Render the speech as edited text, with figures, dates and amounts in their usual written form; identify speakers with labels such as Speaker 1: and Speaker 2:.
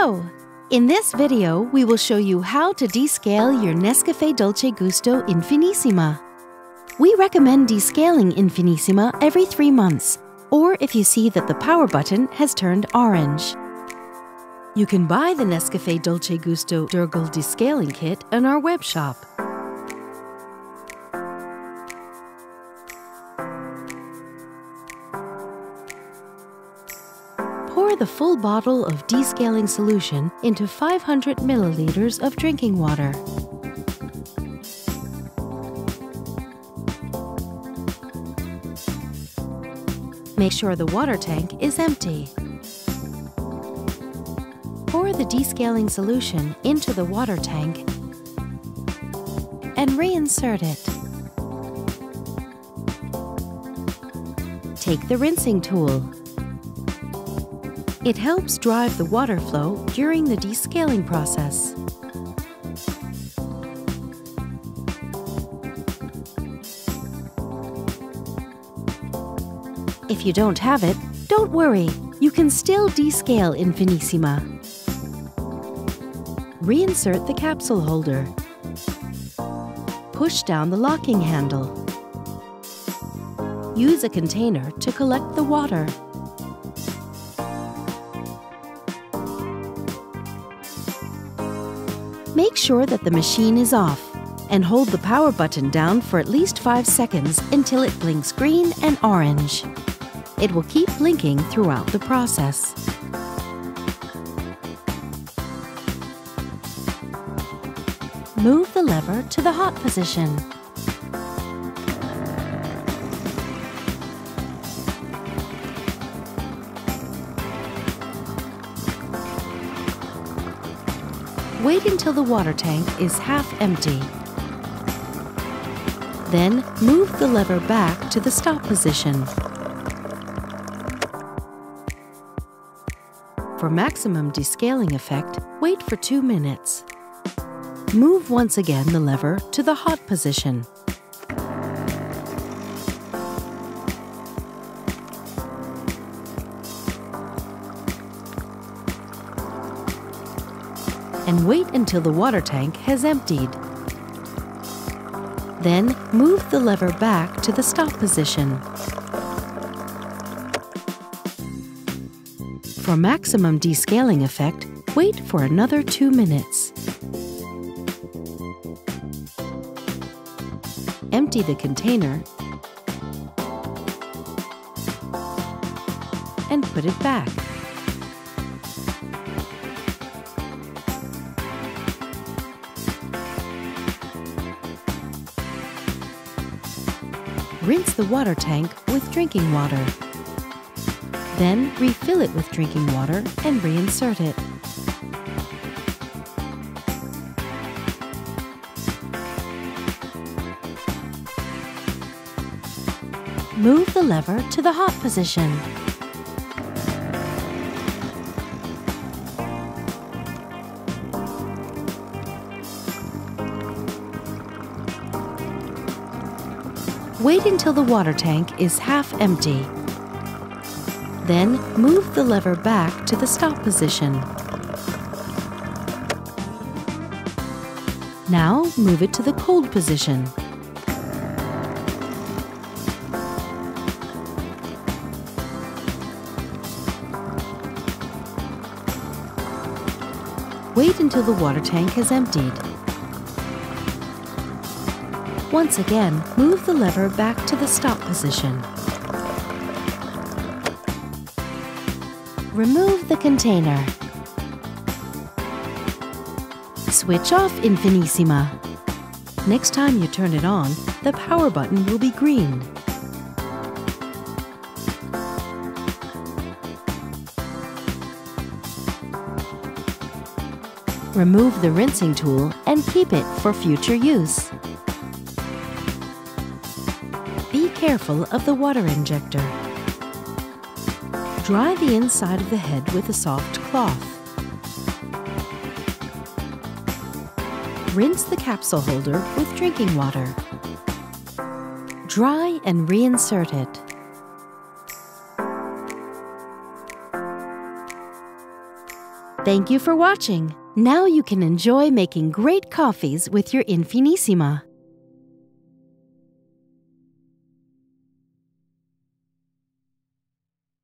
Speaker 1: Hello! In this video, we will show you how to descale your Nescafé Dolce Gusto Infinissima. We recommend descaling Infinissima every 3 months, or if you see that the power button has turned orange. You can buy the Nescafé Dolce Gusto Durable Descaling Kit on our web shop. Pour the full bottle of descaling solution into 500 milliliters of drinking water. Make sure the water tank is empty. Pour the descaling solution into the water tank and reinsert it. Take the rinsing tool. It helps drive the water flow during the descaling process. If you don't have it, don't worry, you can still descale Infinissima. Reinsert the capsule holder. Push down the locking handle. Use a container to collect the water. Make sure that the machine is off and hold the power button down for at least 5 seconds until it blinks green and orange. It will keep blinking throughout the process. Move the lever to the hot position. Wait until the water tank is half empty. Then move the lever back to the stop position. For maximum descaling effect, wait for 2 minutes. Move once again the lever to the hot position. And wait until the water tank has emptied. Then move the lever back to the stop position. For maximum descaling effect, wait for another 2 minutes. Empty the container and put it back. Rinse the water tank with drinking water. Then refill it with drinking water and reinsert it. Move the lever to the hot position. Wait until the water tank is half empty. Then move the lever back to the stop position. Now move it to the cold position. Wait until the water tank has emptied. Once again, move the lever back to the stop position. Remove the container. Switch off Infinissima. Next time you turn it on, the power button will be green. Remove the rinsing tool and keep it for future use. Be careful of the water injector. Dry the inside of the head with a soft cloth. Rinse the capsule holder with drinking water. Dry and reinsert it. Thank you for watching. Now you can enjoy making great coffees with your Infinissima.